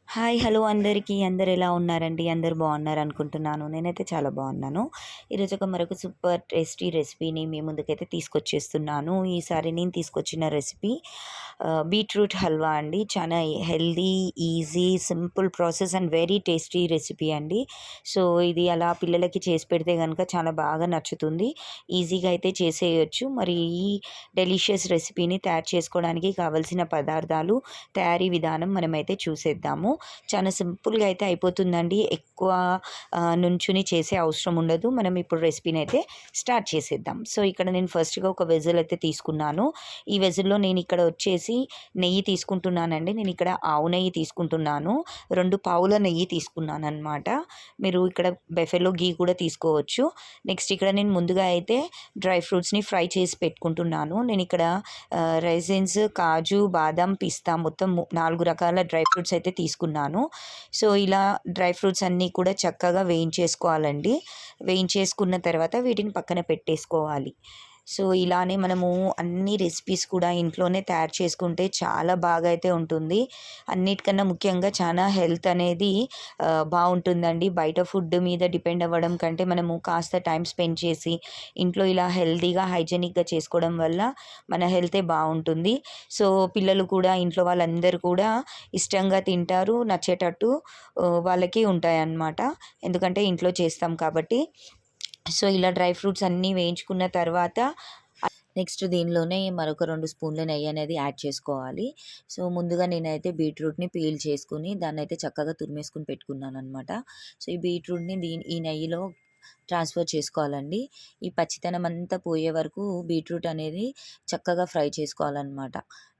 Hi! Hello అందరికీ. అందరూ ఎలా ఉన్నారండి? అందరూ బాగున్నారనుకుంటున్నాను. నేనైతే చాలా బాగున్నాను. ఈరోజు మరొక సూపర్ టేస్టీ రెసిపీని మీ ముందుకైతే తీసుకొచ్చేస్తున్నాను. ఈసారి నేను తీసుకొచ్చిన రెసిపీ బీట్రూట్ హల్వా అండి. చాలా healthy, easy, simple process and very tasty recipe అండి. సో, ఇది అలా పిల్లలకి చేసి పెడితే గనుక చాలా బాగా నచ్చుతుంది. ఈజీగా అయితే చేసేయొచ్చు. మరి ఈ డెలిషియస్ రెసిపీని తయారు చేసుకోవడానికి కావలసిన పదార్థాలు, తయారీ విధానం మనమైతే చూసేద్దాము. చాలా సింపుల్గా అయితే అయిపోతుందండి. ఎక్కువ నుంచుని చేసే అవసరం ఉండదు. మనం ఇప్పుడు రెసిపీని అయితే స్టార్ట్ చేసేద్దాం. సో, ఇక్కడ నేను ఫస్ట్గా ఒక వెజిల్ అయితే తీసుకున్నాను. ఈ వెజిల్లో నేను ఇక్కడ వచ్చేసి నెయ్యి తీసుకుంటున్నానండి. నేను ఇక్కడ ఆవు నెయ్యి తీసుకుంటున్నాను. 2 పావుల నెయ్యి తీసుకున్నాను అనమాట. మీరు ఇక్కడ బెఫెలో గీ కూడా తీసుకోవచ్చు. నెక్స్ట్ ఇక్కడ నేను ముందుగా అయితే డ్రై ఫ్రూట్స్ని ఫ్రై చేసి పెట్టుకుంటున్నాను. నేను ఇక్కడ రైసిన్స్, కాజు, బాదం, పిస్తా మొత్తం 4 రకాల డ్రై ఫ్రూట్స్ అయితే తీసుకున్నాను. సో, ఇలా డ్రై ఫ్రూట్స్ అన్నీ కూడా చక్కగా వేయించేసుకోవాలండి. వేయించేసుకున్న తర్వాత వీటిని పక్కన పెట్టేసుకోవాలి. సో, ఇలానే మనము అన్ని రెసిపీస్ కూడా ఇంట్లోనే తయారు చేసుకుంటే చాలా బాగా అయితే ఉంటుంది. అన్నిటికన్నా ముఖ్యంగా చాలా హెల్త్ అనేది బాగుంటుందండి. బయట ఫుడ్ మీద డిపెండ్ అవ్వడం కంటే మనము కాస్త టైం స్పెండ్ చేసి ఇంట్లో ఇలా హెల్తీగా, హైజెనిక్గా చేసుకోవడం వల్ల మన హెల్తే బాగుంటుంది. సో, పిల్లలు కూడా ఇంట్లో వాళ్ళందరూ కూడా ఇష్టంగా తింటారు. నచ్చేటట్టు వాళ్ళకి ఉంటాయన్నమాట. ఎందుకంటే ఇంట్లో చేస్తాం కాబట్టి. సో, ఇలా డ్రై ఫ్రూట్స్ అన్నీ వేయించుకున్న తర్వాత నెక్స్ట్ దీనిలోనే మరొక 2 స్పూన్ల నెయ్యి అనేది యాడ్ చేసుకోవాలి. సో, ముందుగా నేనైతే బీట్రూట్‌ని పీల్ చేసుకొని దాన్నైతే చక్కగా తురిమేసుకొని పెట్టుకున్నాననమాట. సో, ఈ బీట్రూట్‌ని ఈ నెయ్యిలో ట్రాన్స్ఫర్ చేసుకోవాలండి. ఈ పచ్చితనం అంతా పోయే వరకు బీట్రూట్ అనేది చక్కగా ఫ్రై చేసుకోవాలన్నమాట.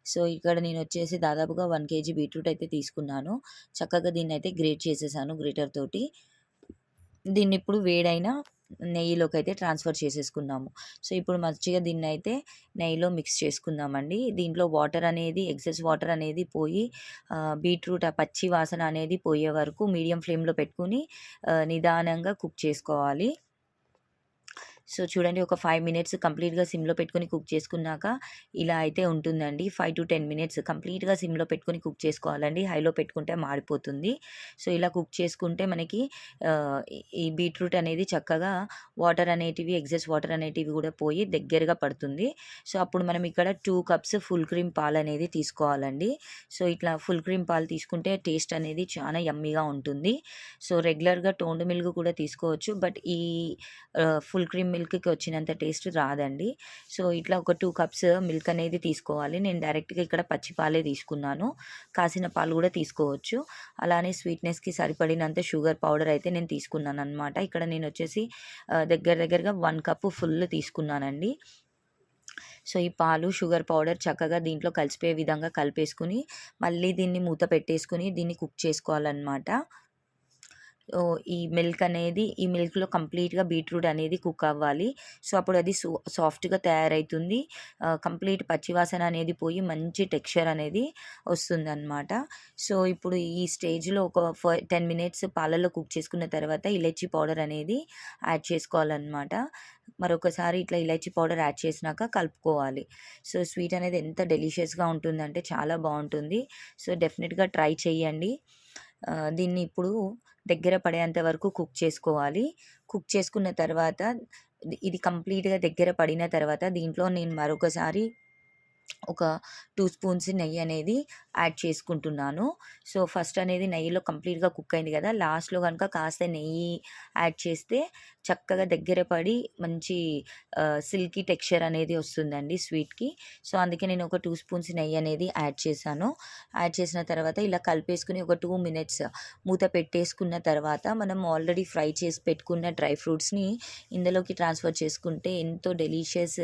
సో, ఇక్కడ నేనొచ్చేసి దాదాపుగా 1 కేజీ బీట్రూట్ అయితే తీసుకున్నాను. చక్కగా దీన్నైతే గ్రేట్ చేసేసాను గ్రేటర్ తోటి. దీన్నిప్పుడు వేడైన నెయ్యిలోకి అయితే ట్రాన్స్ఫర్ చేసేసుకున్నాము. సో, ఇప్పుడు మంచిగా దీన్నైతే నెయ్యిలో మిక్స్ చేసుకుందామండి. దీంట్లో వాటర్ అనేది ఎక్సెస్ వాటర్ అనేది పోయి బీట్రూట్ ఆ పచ్చి వాసన అనేది పోయే వరకు మీడియం ఫ్లేమ్‌లో పెట్టుకొని నిదానంగా కుక్ చేసుకోవాలి. సో, చూడండి ఒక 5 మినిట్స్ కంప్లీట్‌గా సిమ్‌లో పెట్టుకొని కుక్ చేసుకున్నాక ఇలా అయితే ఉంటుందండి. 5-10 మినిట్స్ కంప్లీట్‌గా సిమ్‌లో పెట్టుకొని కుక్ చేసుకోవాలండి. హైలో పెట్టుకుంటే మాడిపోతుంది. సో, ఇలా కుక్ చేసుకుంటే మనకి ఈ బీట్రూట్ అనేది చక్కగా వాటర్ అనేటివి ఎక్సెస్ వాటర్ అనేటివి కూడా పోయి దగ్గరగా పడుతుంది. సో, అప్పుడు మనం ఇక్కడ 2 కప్స్ ఫుల్ క్రీమ్ పాలనేది తీసుకోవాలండి. సో, ఇట్లా ఫుల్ క్రీమ్ పాలు తీసుకుంటే టేస్ట్ అనేది చాలా యమ్మీగా ఉంటుంది. సో, రెగ్యులర్‌గా టోన్డ్ మిల్క్ కూడా తీసుకోవచ్చు. బట్ ఈ ఫుల్ క్రీమ్ మిల్క్‌కి వచ్చినంత టేస్ట్ రాదండి. సో, ఇట్లా ఒక 2 కప్స్ మిల్క్ అనేది తీసుకోవాలి. నేను డైరెక్ట్‌గా ఇక్కడ పచ్చి పాలే తీసుకున్నాను. కాసిన పాలు కూడా తీసుకోవచ్చు. అలానే స్వీట్‌నెస్‌కి సరిపడినంత షుగర్ పౌడర్ అయితే నేను తీసుకున్నాననమాట. ఇక్కడ నేనొచ్చేసి దగ్గరగా 1 కప్పు ఫుల్ తీసుకున్నానండి. సో, ఈ పాలు, షుగర్ పౌడర్ చక్కగా దీంట్లో కలిసిపోయే విధంగా కలిపేసుకొని మళ్ళీ దీన్ని మూత పెట్టేసుకొని దీన్ని కుక్ చేసుకోవాలనమాట. ఈ మిల్క్‌లో కంప్లీట్‌గా బీట్రూట్ అనేది కుక్ అవ్వాలి. సో, అప్పుడు అది సాఫ్ట్‌గా తయారైతుంది. కంప్లీట్ పచ్చివాసన అనేది పోయి మంచి టెక్స్చర్ అనేది వస్తుందనమాట. సో, ఇప్పుడు ఈ స్టేజ్‌లో ఒక 10 మినిట్స్ పాలల్లో కుక్ చేసుకున్న తర్వాత ఇలైచీ పౌడర్ అనేది యాడ్ చేసుకోవాలనమాట. మరొకసారి ఇట్లా ఇలైచీ పౌడర్ యాడ్ చేసినాక కలుపుకోవాలి. సో, స్వీట్ అనేది ఎంత డెలిషియస్‌గా ఉంటుందంటే చాలా బాగుంటుంది. సో, డెఫినిట్‌గా ట్రై చేయండి. దీన్ని ఇప్పుడు దగ్గర పడేంత వరకు కుక్ చేసుకోవాలి. కుక్ చేసుకున్న తర్వాత ఇది కంప్లీట్‌గా దగ్గర పడిన తర్వాత దీంట్లో నేను మరొకసారి ఒక 2 స్పూన్స్ నెయ్యి అనేది యాడ్ చేసుకుంటున్నాను. సో, ఫస్ట్ అనేది నెయ్యిలో కంప్లీట్‌గా కుక్ అయింది కదా! లాస్ట్‌లో గనుక కాస్త నెయ్యి యాడ్ చేస్తే చక్కగా దగ్గర పడి మంచి సిల్కీ టెక్స్చర్ అనేది వస్తుందండి స్వీట్‌కి. సో, అందుకే నేను ఒక 2 స్పూన్స్ నెయ్యి అనేది యాడ్ చేశాను. యాడ్ చేసిన తర్వాత ఇలా కలిపేసుకొని ఒక 2 మినిట్స్ మూత పెట్టేసుకున్న తర్వాత మనం ఆల్రెడీ ఫ్రై చేసి పెట్టుకున్న డ్రై ఫ్రూట్స్‌ని ఇందులోకి ట్రాన్స్‌ఫర్ చేసుకుంటే ఎంతో delicious,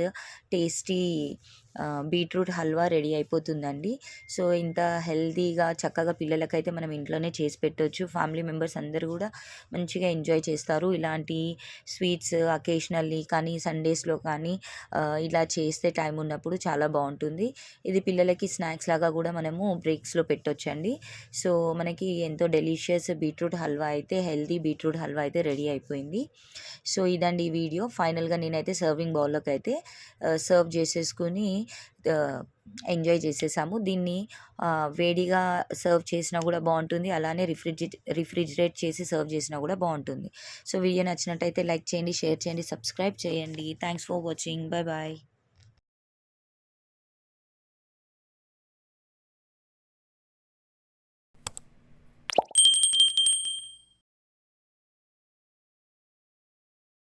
tasty beetroot halwa ready అయిపోతుందండి. సో, ఇంత హెల్తీగా చక్కగా పిల్లలకైతే మనం ఇంట్లోనే చేసి పెట్టొచ్చు. ఫ్యామిలీ మెంబర్స్ అందరూ కూడా మంచిగా ఎంజాయ్ చేస్తారు. ఇలాంటి స్వీట్స్ అకేషనల్లీ కానీ సండేస్‌లో కానీ ఇలా చేస్తే టైం ఉన్నప్పుడు చాలా బాగుంటుంది. ఇది పిల్లలకి స్నాక్స్ లాగా కూడా మనము బ్రేక్స్‌లో పెట్టొచ్చండి. సో, మనకి ఎంతో డెలీషియస్ బీట్రూట్ హల్వా అయితే హెల్తీ బీట్రూట్ హల్వా అయితే రెడీ అయిపోయింది. సో, ఇదండి ఈ వీడియో. ఫైనల్‌గా నేనైతే సర్వింగ్ బౌల్‌లోకి అయితే సర్వ్ చేసేసుకొని ఎంజాయ్ చేసేసాము. దీన్ని వేడిగా సర్వ్ చేసినా కూడా బాగుంటుంది, అలానే రిఫ్రిజిరేట్ చేసి సర్వ్ చేసినా కూడా బాగుంటుంది. సో వీడియో నచ్చినట్టయితే లైక్ చేయండి, షేర్ చేయండి, సబ్స్క్రైబ్ చేయండి. Thanks for watching. Bye bye.